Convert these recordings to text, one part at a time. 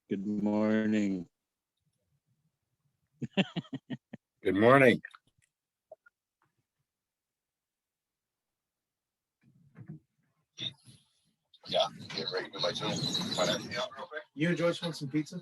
Good morning. Good morning. Yeah, get ready to my Zoom. You and Joyce want some pizza?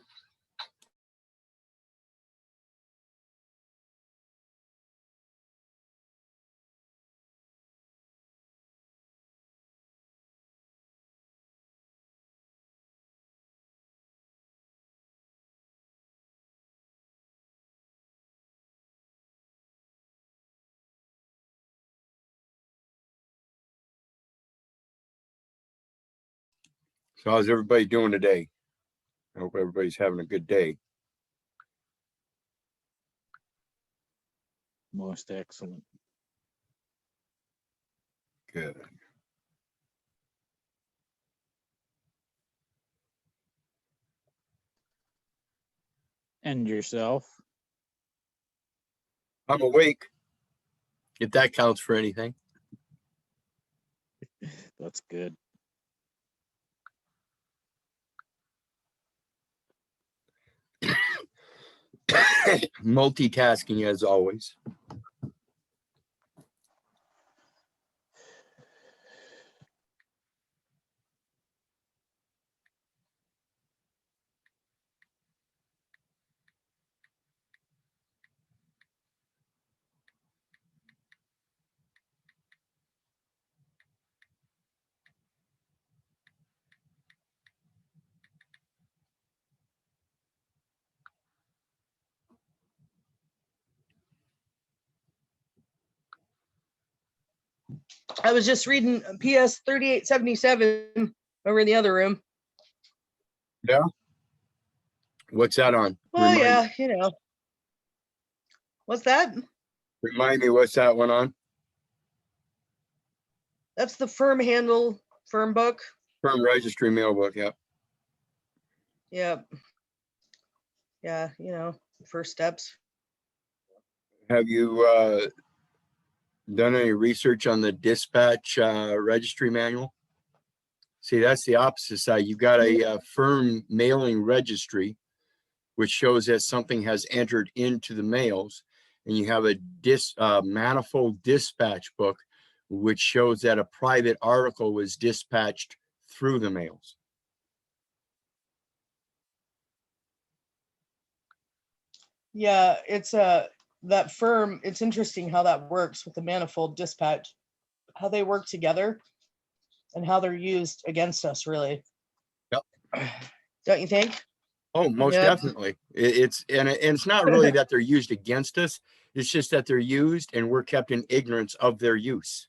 So how's everybody doing today? I hope everybody's having a good day. Most excellent. Good. And yourself? I'm awake. If that counts for anything. That's good. Multitasking as always. I was just reading PS 3877 over in the other room. Yeah. What's that on? Well, yeah, you know. What's that? Remind me, what's that one on? That's the firm handle, firm book. Firm registry mail book, yeah. Yeah. Yeah, you know, first steps. Have you done any research on the dispatch registry manual? See, that's the opposite side. You've got a firm mailing registry, which shows that something has entered into the mails, and you have a manifold dispatch book, which shows that a private article was dispatched through the mails. Yeah, it's that firm. It's interesting how that works with the manifold dispatch, how they work together, and how they're used against us. Really, Yep. Don't you think? Oh, most Yep. definitely. It's not really that they're used against us. It's just that they're used and we're kept in ignorance of their use.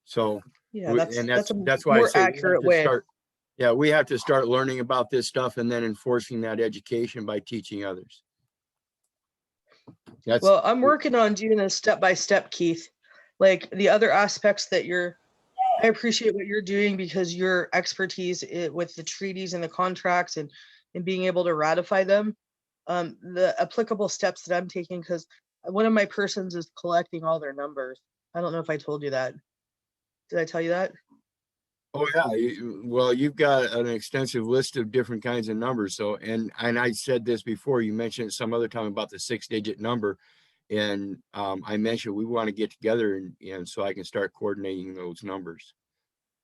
So Yeah, that's why I more say accurate way. We have to start learning about this stuff and then enforcing that education by teaching others. Well, I'm working on doing this step by step, Keith. Like the other aspects that I appreciate what you're doing because your expertise with the treaties and the contracts and being able to ratify them. The applicable steps that I'm taking, because one of my persons is collecting all their numbers. I don't know if I told you that. Did I tell you that? Oh yeah, well, you've got an extensive list of different kinds of numbers. So, and I said this before. You mentioned some other time about the 6-digit number, and I mentioned we want to get together and so I can start coordinating those numbers,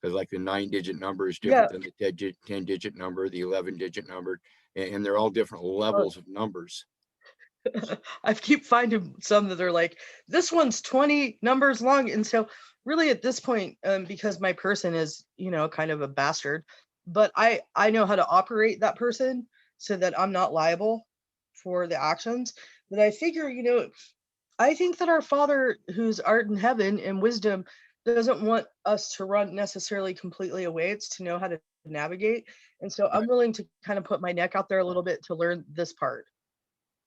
because like the 9-digit number is different than the 10-digit number, the 11-digit number, and they're all different levels of numbers. I keep finding some that are like, this one's 20 numbers long, and so really at this point, because my person is, you know, kind of a bastard, but I know how to operate that person so that I'm not liable for the actions. That I figure, you know, I think that our Father who's art in heaven and wisdom doesn't want us to run necessarily completely away. It's to know how to navigate. And so I'm willing to kind of put my neck out there a little bit to learn this part.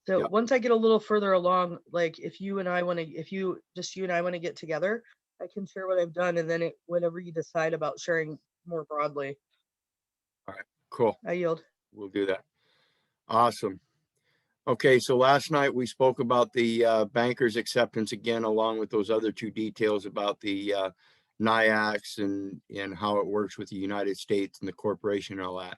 So once I get a little further along, like if you and I want to get together, I can share what I've done, and then whatever you decide about sharing more broadly. All right, cool. I yield. We'll do that. Awesome. Okay, so last night we spoke about the banker's acceptance again, along with those other two details about the NIACs and how it works with the United States and the corporation and all that.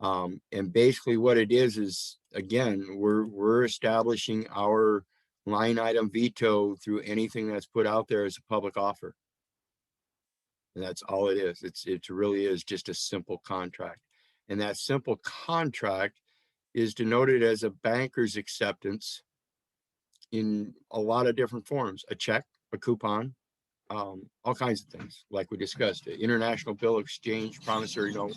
And basically what it is again, we're establishing our line item veto through anything that's put out there as a public offer. And that's all it is. It really is just a simple contract. And that simple contract is denoted as a banker's acceptance in a lot of different forms: a check, a coupon, all kinds of things, like we discussed, the international bill exchange, promissory note.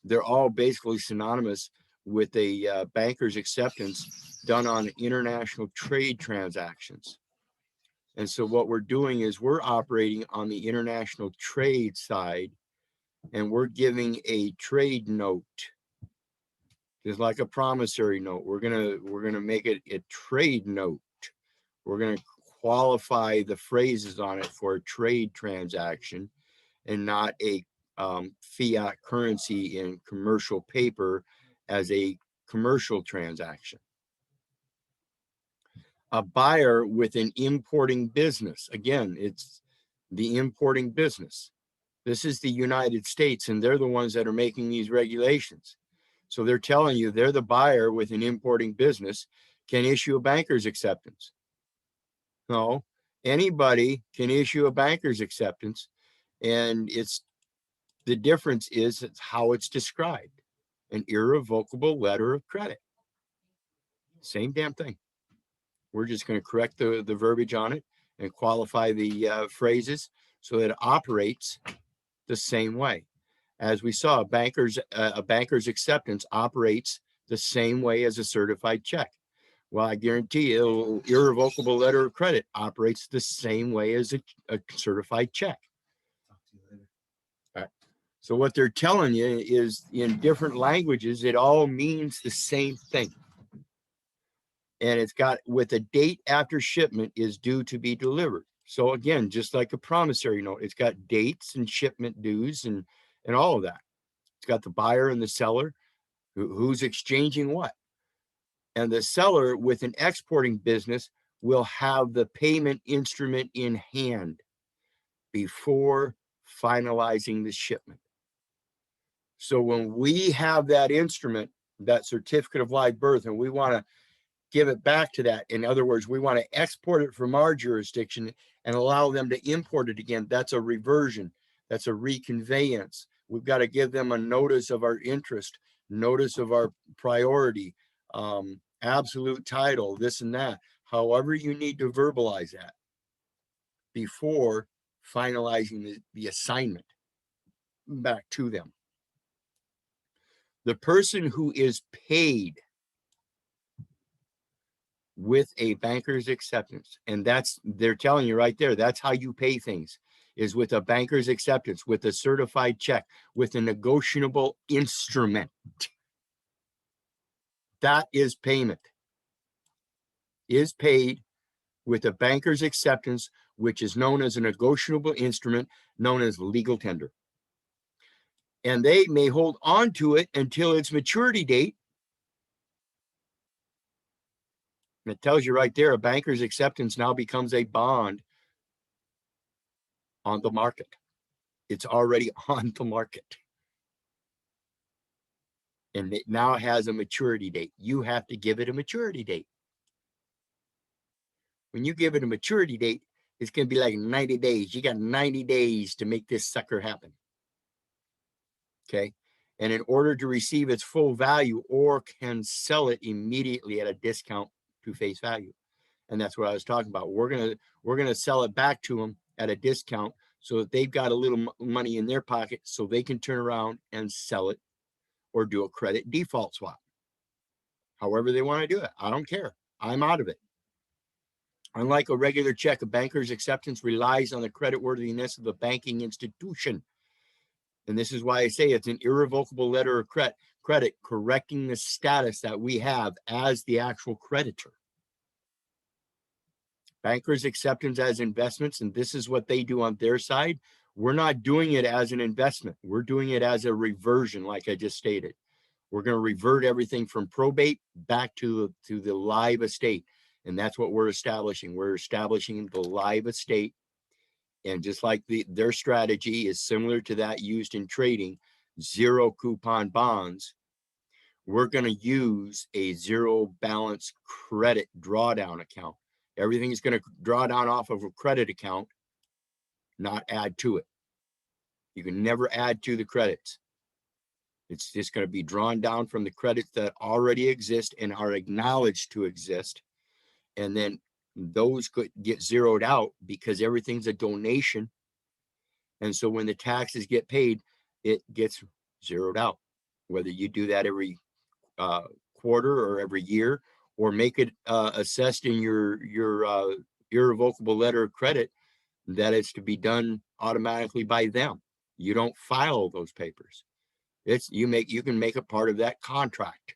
They're all basically synonymous with a banker's acceptance done on international trade transactions. And so what we're doing is we're operating on the international trade side, and we're giving a trade note, just like a promissory note. We're gonna make it a trade note. We're gonna qualify the phrases on it for a trade transaction and not a fiat currency in commercial paper as a commercial transaction. A buyer with an importing business. Again, it's the importing business. This is the United States, and they're the ones that are making these regulations. So they're telling you they're the buyer with an importing business can issue a banker's acceptance. No, anybody can issue a banker's acceptance, and the difference is it's how it's described: an irrevocable letter of credit. Same damn thing. We're just going to correct the verbiage on it and qualify the phrases so that it operates the same way. As we saw, a banker's acceptance operates the same way as a certified check. Well, I guarantee you, irrevocable letter of credit operates the same way as a certified check. All right. So what they're telling you is, in different languages, it all means the same thing. And it's got, with a date after shipment is due to be delivered. So again, just like a promissory note, it's got dates and shipment dues and all of that. It's got the buyer and the seller, who's exchanging what. And the seller with an exporting business will have the payment instrument in hand before finalizing the shipment. So when we have that instrument, that certificate of live birth, and we want to give it back to that, in other words, we want to export it from our jurisdiction and allow them to import it again, that's a reversion. That's a reconveyance. We've got to give them a notice of our interest, notice of our priority, absolute title, this and that. However you need to verbalize that before finalizing the assignment back to them. The person who is paid with a banker's acceptance, and they're telling you right there, that's how you pay things, is with a banker's acceptance, with a certified check, with a negotiable instrument. That is payment. Is paid with a banker's acceptance, which is known as a negotiable instrument, known as legal tender. And they may hold on to it until its maturity date. And it tells you right there, a banker's acceptance now becomes a bond on the market. It's already on the market. And it now has a maturity date. You have to give it a maturity date. When you give it a maturity date, it's going to be like 90 days. You got 90 days to make this sucker happen. Okay. And in order to receive its full value, or can sell it immediately at a discount to face value. And that's what I was talking about. We're going to sell it back to them at a discount so that they've got a little money in their pocket so they can turn around and sell it or do a credit default swap. However they want to do it. I don't care. I'm out of it. Unlike a regular check, a banker's acceptance relies on the creditworthiness of the banking institution. And this is why I say it's an irrevocable letter of credit, correcting the status that we have as the actual creditor. Bankers' acceptance as investments, and this is what they do on their side. We're not doing it as an investment. We're doing it as a reversion, like I just stated. We're going to revert everything from probate back to the live estate. And that's what we're establishing. We're establishing the live estate. And just like their strategy is similar to that used in trading, zero coupon bonds, we're going to use a zero balance credit drawdown account. Everything is going to draw down off of a credit account, not add to it. You can never add to the credits. It's just going to be drawn down from the credits that already exist and are acknowledged to exist. And then those could get zeroed out because everything's a donation. And so when the taxes get paid, it gets zeroed out. Whether you do that every quarter or every year, or make it assessed in your irrevocable letter of credit that it's to be done automatically by them. You don't file those papers. You can make it part of that contract.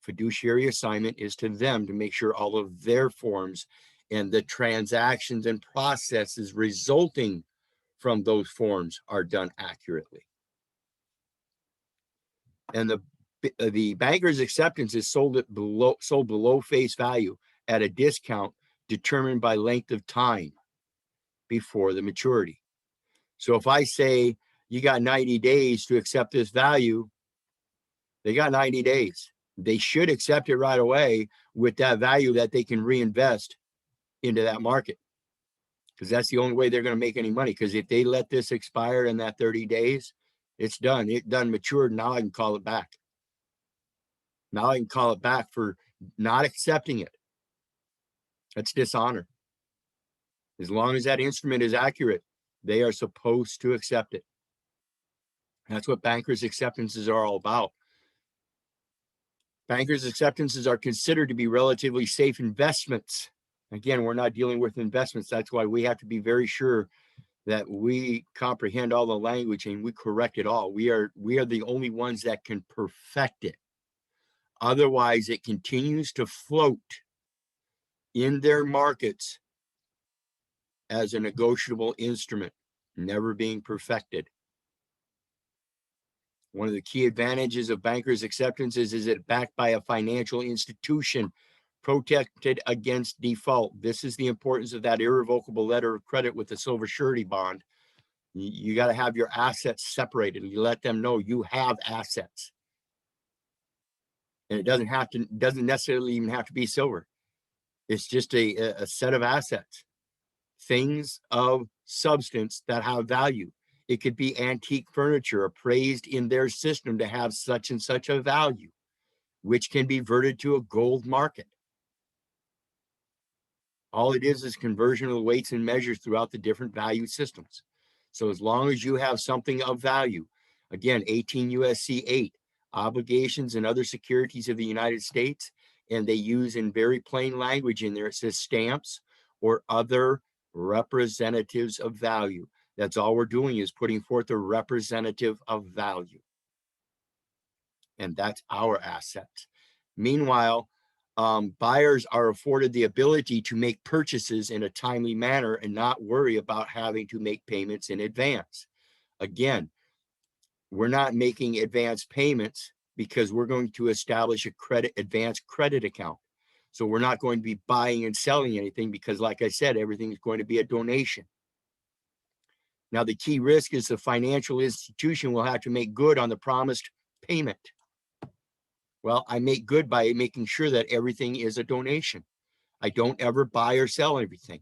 Fiduciary assignment is to them to make sure all of their forms and the transactions and processes resulting from those forms are done accurately. And the banker's acceptance is sold below face value at a discount determined by length of time before the maturity. So if I say you got 90 days to accept this value, they got 90 days. They should accept it right away with that value that they can reinvest into that market, because that's the only way they're going to make any money. Because if they let this expire in that 30 days, it's done. It done matured. Now I can call it back. Now I can call it back for not accepting it. That's dishonor. As long as that instrument is accurate, they are supposed to accept it. That's what bankers' acceptances are all about. Bankers' acceptances are considered to be relatively safe investments. Again, we're not dealing with investments. That's why we have to be very sure that we comprehend all the language and we correct it all. We are the only ones that can perfect it. Otherwise, it continues to float in their markets as a negotiable instrument, never being perfected. One of the key advantages of bankers' acceptances is it backed by a financial institution protected against default. This is the importance of that irrevocable letter of credit with the silver surety bond. You got to have your assets separated. You let them know you have assets. And it doesn't necessarily even have to be silver. It's just a set of assets, things of substance that have value. It could be antique furniture appraised in their system to have such and such a value, which can be verted to a gold market. All it is conversion of the weights and measures throughout the different value systems. So as long as you have something of value, again, 18 USC 8, obligations and other securities of the United States, and they use in very plain language in there, it says stamps or other representatives of value. That's all we're doing is putting forth a representative of value. And that's our asset. Meanwhile, buyers are afforded the ability to make purchases in a timely manner and not worry about having to make payments in advance. Again, we're not making advance payments because we're going to establish a advanced credit account. So we're not going to be buying and selling anything because, like I said, everything is going to be a donation. Now, the key risk is the financial institution will have to make good on the promised payment. Well, I make good by making sure that everything is a donation. I don't ever buy or sell everything.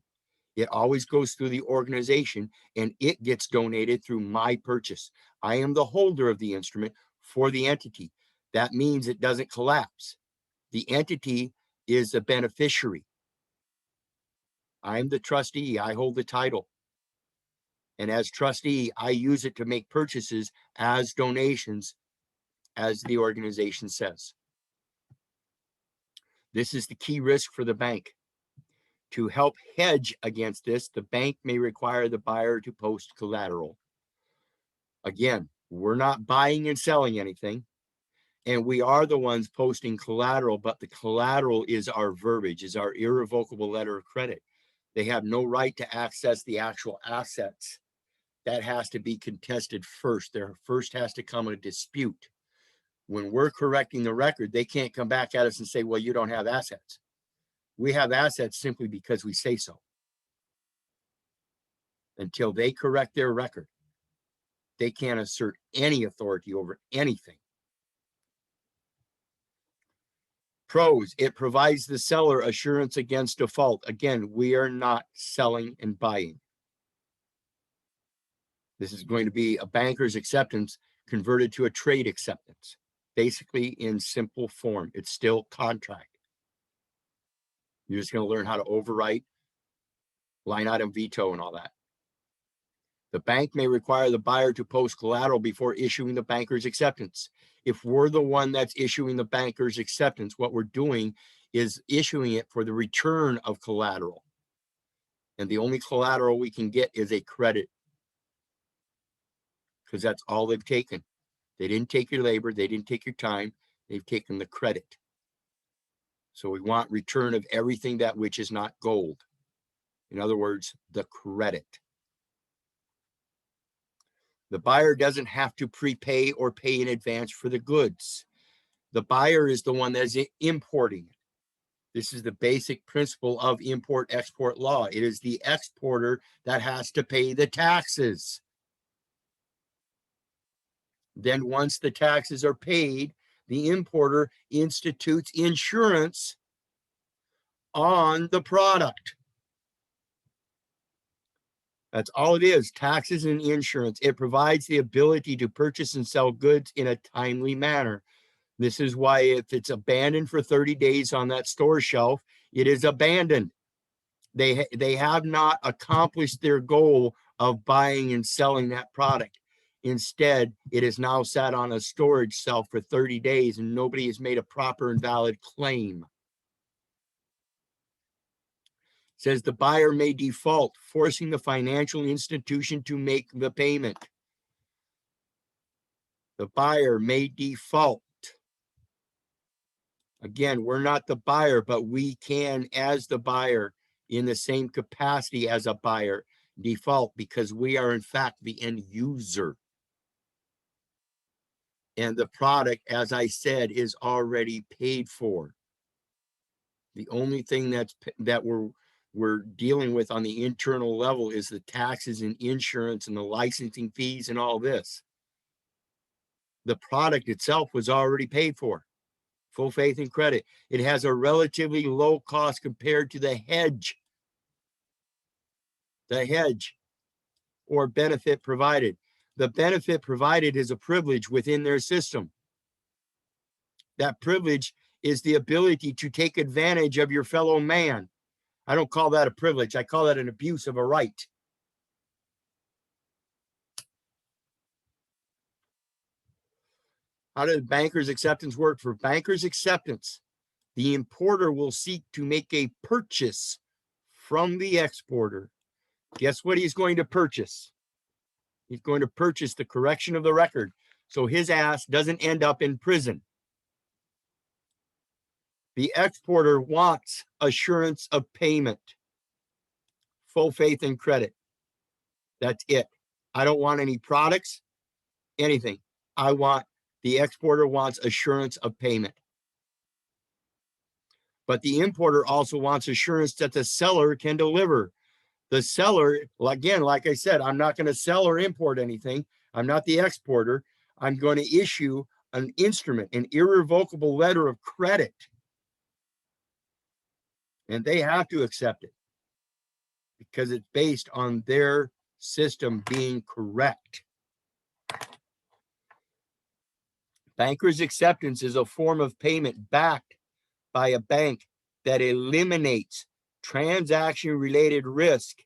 It always goes through the organization and it gets donated through my purchase. I am the holder of the instrument for the entity. That means it doesn't collapse. The entity is the beneficiary. I'm the trustee. I hold the title. And as trustee, I use it to make purchases as donations, as the organization says. This is the key risk for the bank. To help hedge against this, the bank may require the buyer to post collateral. Again, we're not buying and selling anything, and we are the ones posting collateral, but the collateral is our verbiage, is our irrevocable letter of credit. They have no right to access the actual assets. That has to be contested first. There first has to come a dispute. When we're correcting the record, they can't come back at us and say, well, you don't have assets. We have assets simply because we say so. Until they correct their record, they can't assert any authority over anything. Pros, it provides the seller assurance against default. Again, we are not selling and buying. This is going to be a banker's acceptance converted to a trade acceptance, basically in simple form. It's still contract. You're just going to learn how to overwrite, line item veto, and all that. The bank may require the buyer to post collateral before issuing the banker's acceptance. If we're the one that's issuing the banker's acceptance, what we're doing is issuing it for the return of collateral. And the only collateral we can get is a credit, because that's all they've taken. They didn't take your labor. They didn't take your time. They've taken the credit. So we want return of everything that which is not gold. In other words, the credit. The buyer doesn't have to prepay or pay in advance for the goods. The buyer is the one that's importing. This is the basic principle of import-export law. It is the exporter that has to pay the taxes. Then once the taxes are paid, the importer institutes insurance on the product. That's all it is, taxes and insurance. It provides the ability to purchase and sell goods in a timely manner. This is why if it's abandoned for 30 days on that store shelf, it is abandoned. They have not accomplished their goal of buying and selling that product. Instead, it is now sat on a storage shelf for 30 days and nobody has made a proper and valid claim. Says the buyer may default, forcing the financial institution to make the payment. The buyer may default. Again, we're not the buyer, but we can, as the buyer, in the same capacity as a buyer, default because we are in fact the end user. And the product, as I said, is already paid for. The only thing that we're dealing with on the internal level is the taxes and insurance and the licensing fees and all this. The product itself was already paid for. Full faith and credit. It has a relatively low cost compared to the hedge. The hedge or benefit provided. The benefit provided is a privilege within their system. That privilege is the ability to take advantage of your fellow man. I don't call that a privilege. I call that an abuse of a right. How does banker's acceptance work? For banker's acceptance, the importer will seek to make a purchase from the exporter. Guess what he's going to purchase? He's going to purchase the correction of the record so his ass doesn't end up in prison. The exporter wants assurance of payment, full faith and credit. That's it. I don't want any products, anything. The exporter wants assurance of payment. But the importer also wants assurance that the seller can deliver. The seller, again, like I said, I'm not going to sell or import anything. I'm not the exporter. I'm going to issue an instrument, an irrevocable letter of credit. And they have to accept it because it's based on their system being correct. Banker's acceptance is a form of payment backed by a bank that eliminates transaction-related risk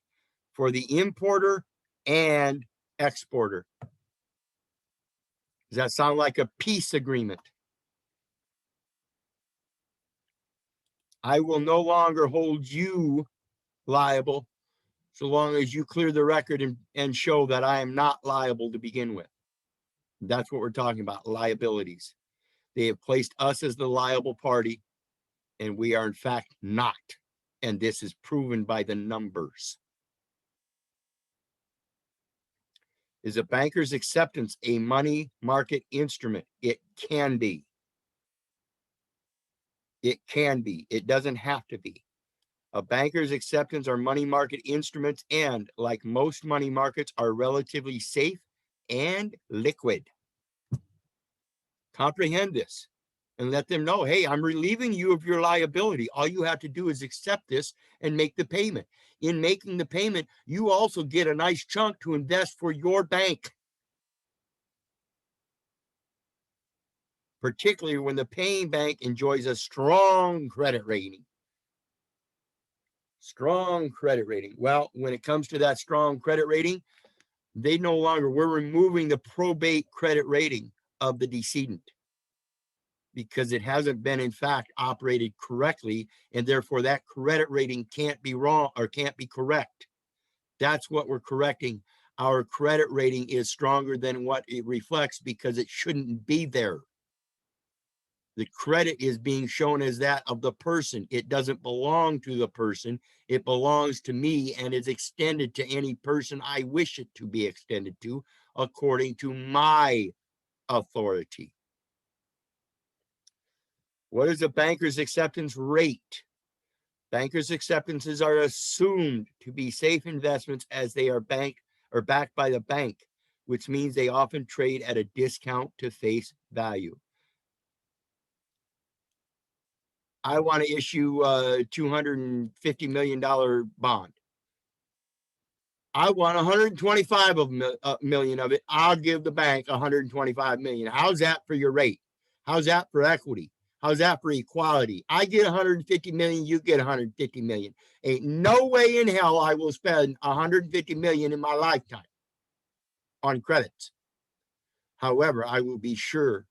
for the importer and exporter. Does that sound like a peace agreement? I will no longer hold you liable so long as you clear the record and show that I am not liable to begin with. That's what we're talking about, liabilities. They have placed us as the liable party, and we are in fact not. And this is proven by the numbers. Is a banker's acceptance a money market instrument? It can be. It can be. It doesn't have to be. A banker's acceptance are money market instruments and, like most money markets, are relatively safe and liquid. Comprehend this. and let them know, hey, I'm relieving you of your liability. All you have to do is accept this and make the payment. In making the payment, you also get a nice chunk to invest for your bank, particularly when the paying bank enjoys a strong credit rating. Strong credit rating. Well, when it comes to that strong credit rating, we're removing the probate credit rating of the decedent, because it hasn't been in fact operated correctly, and therefore that credit rating can't be wrong or can't be correct. That's what we're correcting. Our credit rating is stronger than what it reflects because it shouldn't be there. The credit is being shown as that of the person. It doesn't belong to the person. It belongs to me and is extended to any person I wish it to be extended to according to my authority. What is a banker's acceptance rate? Bankers' acceptances are assumed to be safe investments as they are backed by the bank, which means they often trade at a discount to face value. I want to issue a $250 million bond. I want 125 million of it. I'll give the bank 125 million. How's that for your rate? How's that for equity? How's that for equality? I get 150 million, you get 150 million. Ain't no way in hell I will spend 150 million in my lifetime on credits. However, I will be sure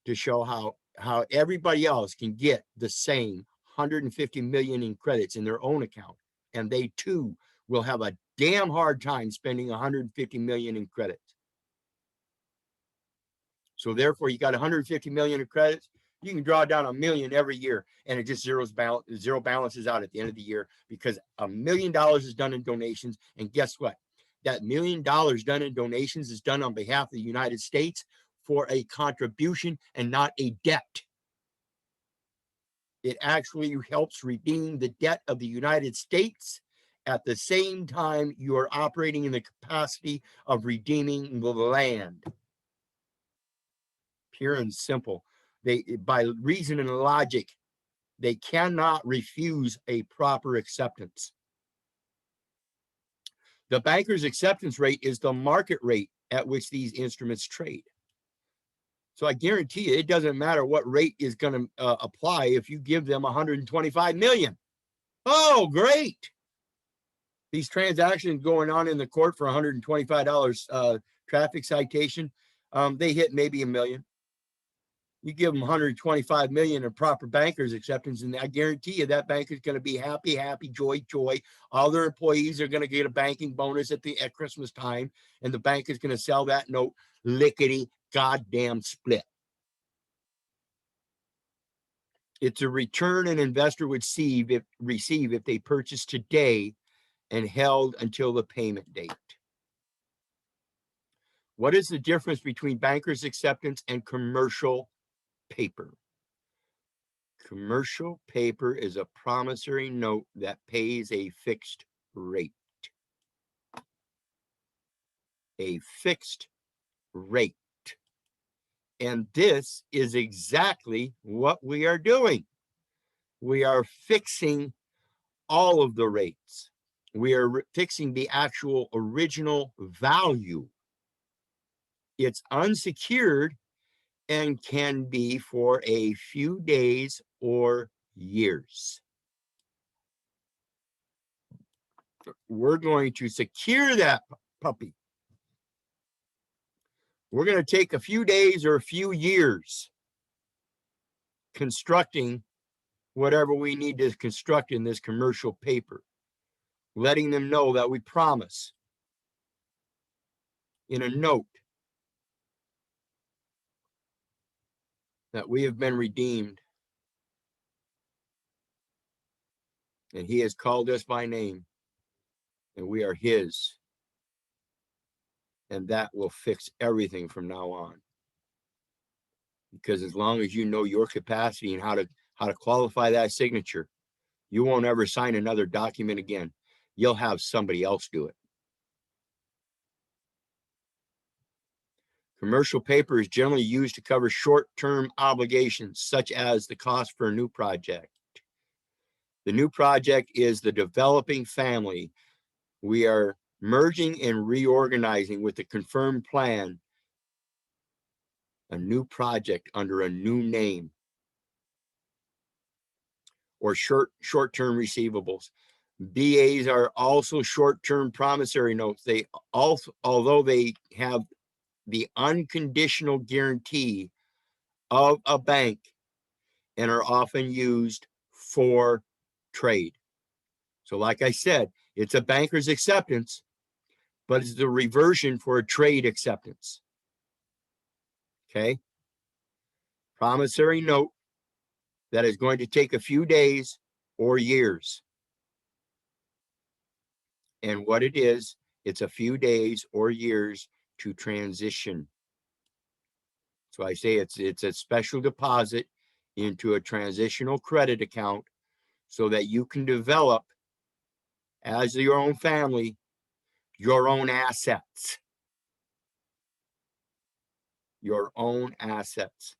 to show how everybody else can get the same 150 million in credits in their own account, and they too will have a damn hard time spending 150 million in credits. So therefore, you got 150 million in credits. You can draw down $1 million every year, and it just zero balances out at the end of the year, because $1 million is done in donations. And guess what? That $1 million done in donations is done on behalf of the United States for a contribution and not a debt. It actually helps redeem the debt of the United States. At the same time, you are operating in the capacity of redeeming the land. Pure and simple. By reason and logic, they cannot refuse a proper acceptance. The banker's acceptance rate is the market rate at which these instruments trade. So I guarantee you, it doesn't matter what rate is going to apply if you give them 125 million. Oh, great. These transactions going on in the court for $125 traffic citation, they hit maybe $1 million. You give them 125 million in proper banker's acceptance, and I guarantee you that bank is going to be happy, joy. All their employees are going to get a banking bonus at Christmas time, and the bank is going to sell that note lickety goddamn split. It's a return an investor would receive if they purchased today and held until the payment date. What is the difference between banker's acceptance and commercial paper? Commercial paper is a promissory note that pays a fixed rate. A fixed rate. And this is exactly what we are doing. We are fixing all of the rates. We are fixing the actual original value. It's unsecured and can be for a few days or years. We're going to secure that puppy. We're going to take a few days or a few years constructing whatever we need to construct in this commercial paper, letting them know that we promise in a note that we have been redeemed, and he has called us by name, and we are his, and that will fix everything from now on. Because as long as you know your capacity and how to qualify that signature, you won't ever sign another document again. You'll have somebody else do it. Commercial paper is generally used to cover short-term obligations, such as the cost for a new project. The new project is the developing family. We are merging and reorganizing with the confirmed plan, a new project under a new name, or short-term receivables. BAs are also short-term promissory notes. They also, although they have the unconditional guarantee of a bank and are often used for trade. So like I said, it's a banker's acceptance, but it's the reversion for a trade acceptance. Okay. Promissory note that is going to take a few days or years. And what it is, it's a few days or years to transition. So I say it's a special deposit into a transitional credit account so that you can develop, as your own family, your own assets. Your own assets.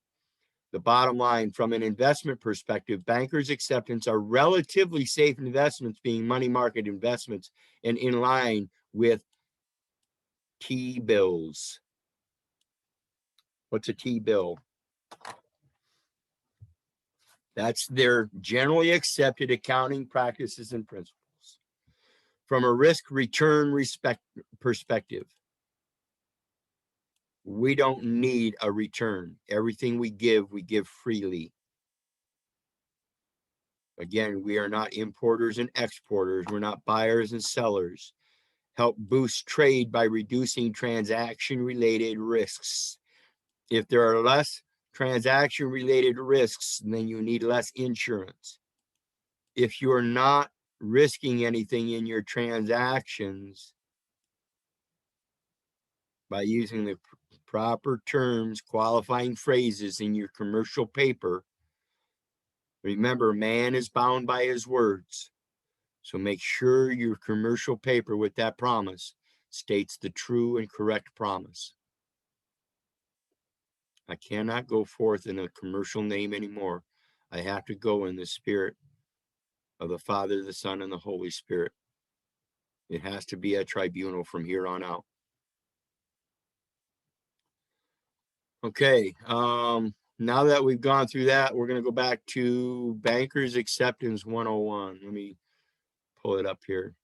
The bottom line, from an investment perspective, bankers' acceptance are relatively safe investments, being money market investments, and in line with T-bills. What's a T-bill? That's their generally accepted accounting practices and principles. From a risk-return perspective, we don't need a return. Everything we give freely. Again, we are not importers and exporters. We're not buyers and sellers. Help boost trade by reducing transaction-related risks. If there are less transaction-related risks, then you need less insurance. If you're not risking anything in your transactions by using the proper terms, qualifying phrases in your commercial paper, remember, man is bound by his words. So make sure your commercial paper with that promise states the true and correct promise. I cannot go forth in a commercial name anymore. I have to go in the spirit of the Father, the Son, and the Holy Spirit. It has to be a tribunal from here on out. Okay, now that we've gone through that, we're going to go back to Bankers Acceptance 101. Let me pull it up here.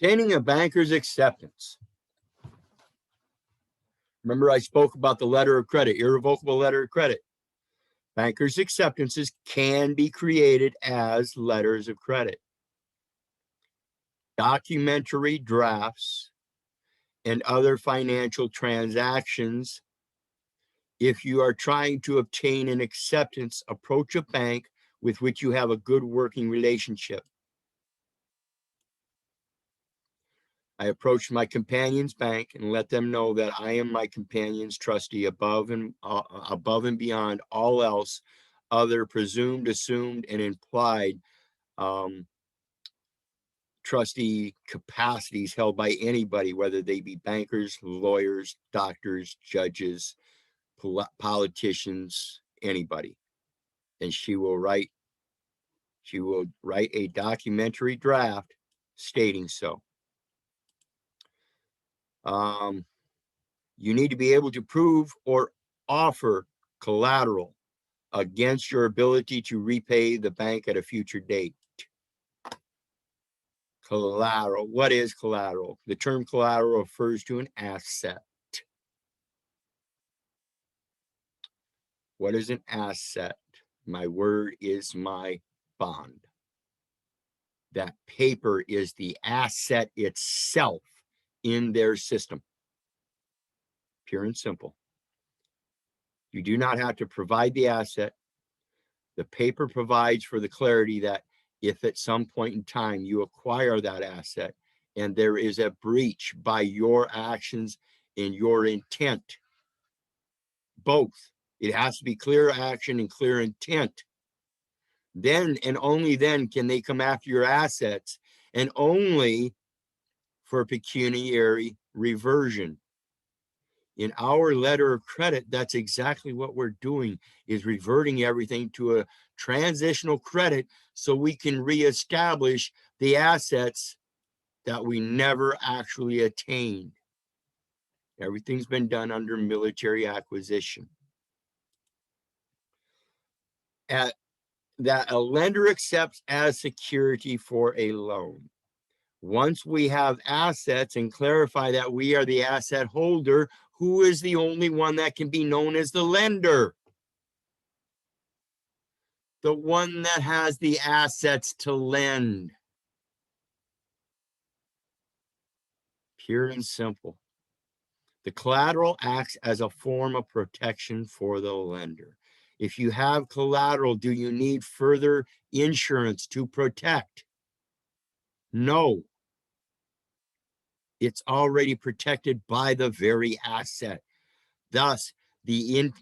Obtaining a banker's acceptance. Remember, I spoke about the letter of credit, irrevocable letter of credit. Bankers' acceptances can be created as letters of credit. Documentary drafts and other financial transactions. If you are trying to obtain an acceptance, approach a bank with which you have a good working relationship. I approached my companion's bank and let them know that I am my companion's trustee above and beyond all else other presumed, assumed, and implied trustee capacities held by anybody, whether they be bankers, lawyers, doctors, judges, politicians, anybody. And she will write a documentary draft stating so. You need to be able to prove or offer collateral against your ability to repay the bank at a future date. Collateral. What is collateral? The term collateral refers to an asset. What is an asset? My word is my bond. That paper is the asset itself in their system. Pure and simple. You do not have to provide the asset. The paper provides for the clarity that if at some point in time you acquire that asset and there is a breach by your actions and your intent, both, it has to be clear action and clear intent. Then and only then can they come after your assets, and only for pecuniary reversion. In our letter of credit, that's exactly what we're doing, is reverting everything to a transitional credit so we can reestablish the assets that we never actually attained. Everything's been done under military acquisition. That a lender accepts as security for a loan. Once we have assets and clarify that we are the asset holder, who is the only one that can be known as the lender? The one that has the assets to lend. Pure and simple. The collateral acts as a form of protection for the lender. If you have collateral, do you need further insurance to protect? No. It's already protected by the very asset. Thus, the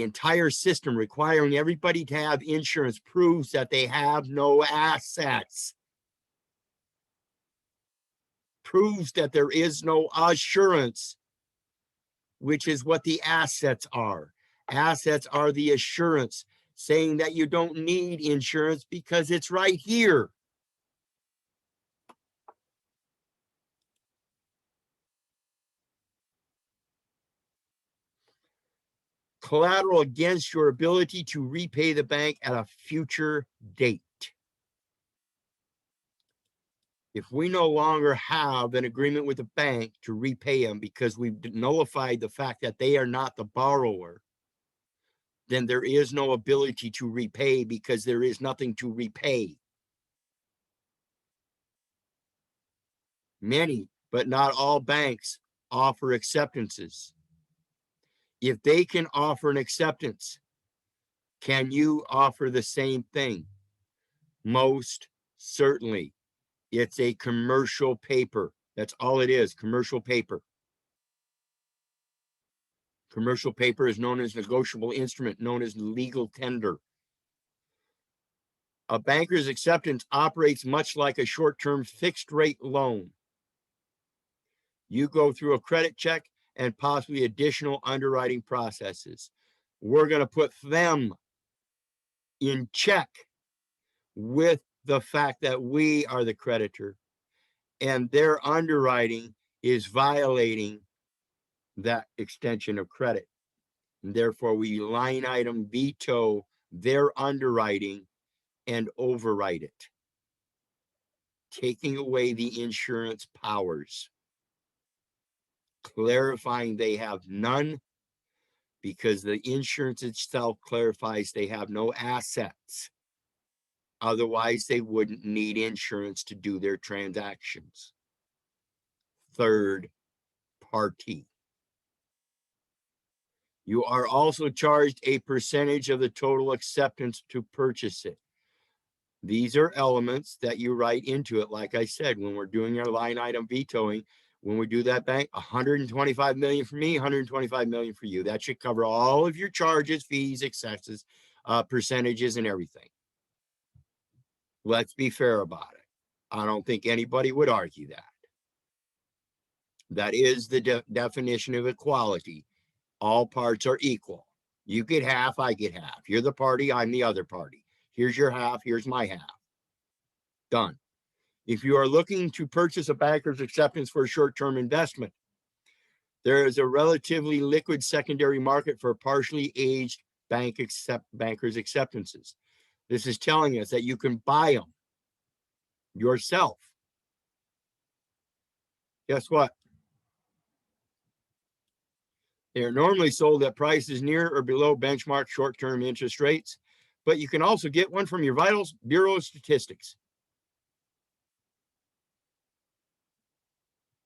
entire system requiring everybody to have insurance proves that they have no assets. Proves that there is no assurance, which is what the assets are. Assets are the assurance, saying that you don't need insurance because it's right here. Collateral against your ability to repay the bank at a future date. If we no longer have an agreement with the bank to repay them because we've nullified the fact that they are not the borrower, then there is no ability to repay because there is nothing to repay. Many, but not all banks offer acceptances. If they can offer an acceptance, can you offer the same thing? Most certainly. It's a commercial paper. That's all it is, commercial paper. Commercial paper is known as negotiable instrument, known as legal tender. A banker's acceptance operates much like a short-term fixed rate loan. You go through a credit check and possibly additional underwriting processes. We're going to put them in check with the fact that we are the creditor, and their underwriting is violating that extension of credit. And therefore, we line item veto their underwriting and override it, taking away the insurance powers, clarifying they have none, because the insurance itself clarifies they have no assets. Otherwise, they wouldn't need insurance to do their transactions. Third party. You are also charged a percentage of the total acceptance to purchase it. These are elements that you write into it. Like I said, when we're doing our line item vetoing, when we do that bank, 125 million for me, 125 million for you. That should cover all of your charges, fees, excesses, percentages, and everything. Let's be fair about it. I don't think anybody would argue that. That is the definition of equality. All parts are equal. You get half, I get half. You're the party, I'm the other party. Here's your half, here's my half. Done. If you are looking to purchase a banker's acceptance for a short-term investment, there is a relatively liquid secondary market for partially aged bankers' acceptances. This is telling us that you can buy them yourself. Guess what? They are normally sold at prices near or below benchmark short-term interest rates, but you can also get one from your Bureau of Statistics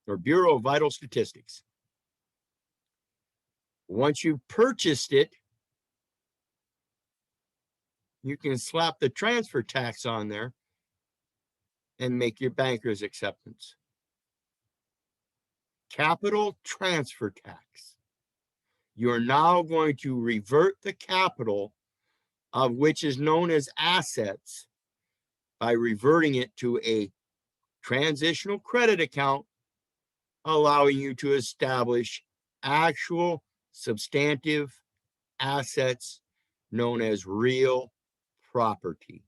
or Bureau of Vital Statistics. Once you've purchased it, you can slap the transfer tax on there and make your banker's acceptance. Capital transfer tax. You're now going to revert the capital of which is known as assets by reverting it to a transitional credit account, allowing you to establish actual substantive assets known as real property.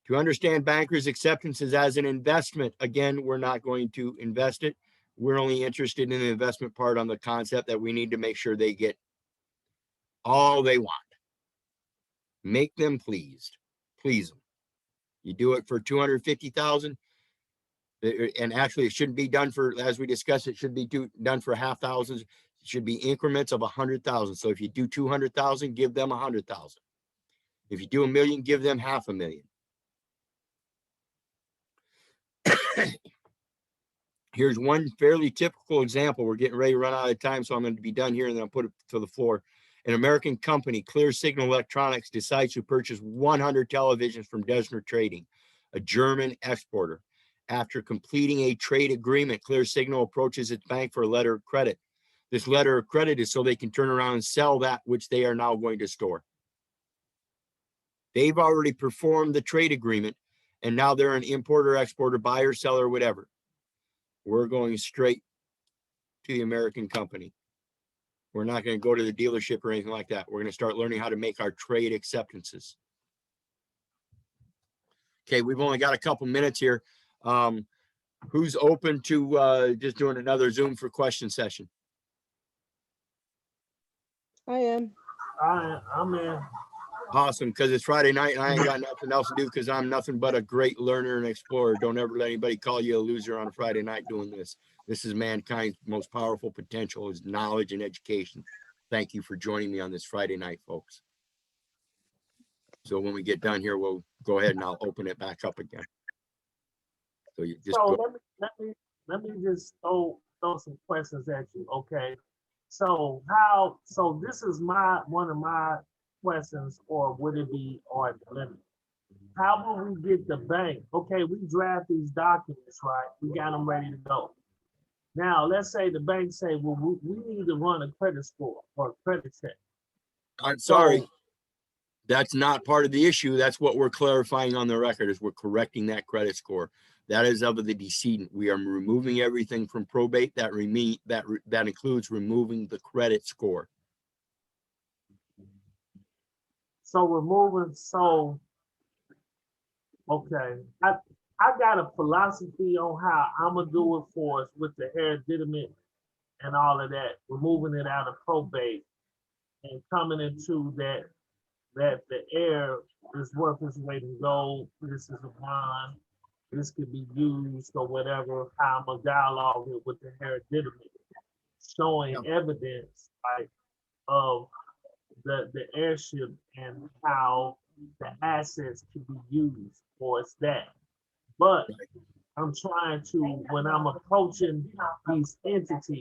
To understand bankers' acceptances as an investment, again, we're not going to invest it. We're only interested in the investment part on the concept that we need to make sure they get all they want. Make them pleased. Please them. You do it for 250,000, and actually it shouldn't be done for, as we discussed, it should be done for half thousands. It should be increments of 100,000. So if you do 200,000, give them 100,000. If you do 1 million, give them 500,000. Here's one fairly typical example. We're getting ready to run out of time, so I'm going to be done here and then I'll put it to the floor. An American company, Clear Signal Electronics, decides to purchase 100 televisions from Desner Trading, a German exporter. After completing a trade agreement, Clear Signal approaches its bank for a letter of credit. This letter of credit is so they can turn around and sell that which they are now going to store. They've already performed the trade agreement, and now they're an importer, exporter, buyer, seller, whatever. We're going straight to the American company. We're not going to go to the dealership or anything like that. We're going to start learning how to make our trade acceptances. Okay, we've only got a couple minutes here. Who's open to just doing another Zoom for question session? I am. I'm in. Awesome, because it's Friday night and I ain't got nothing else to do because I'm nothing but a great learner and explorer. Don't ever let anybody call you a loser on a Friday night doing this. This is mankind's most powerful potential, is knowledge and education. Thank you for joining me on this Friday night, folks. So when we get done here, we'll go ahead and I'll open it back up again. So you just So go. let me just throw some questions at you. Okay. So this is one of my questions, or would it be or limit? How will we get the bank? Okay, we draft these documents, right? We got them ready to go. Now let's say the bank say, well, we need to run a credit score or a credit check. I'm sorry. So, That's not part of the issue. That's what we're clarifying on the record, is we're correcting that credit score. That is of the decedent. We are removing everything from probate. That includes removing the credit score. Okay. I got a philosophy on how I'm gonna do it for us with the hereditament and all of that, removing it out of probate and coming into that the heir is worth his weight in gold. This is a bond. This could be used or whatever. How I'm gonna dialogue with the hereditament, showing evidence like of the heirship and how the assets can be used for that. But I'm trying to, when I'm approaching these entities,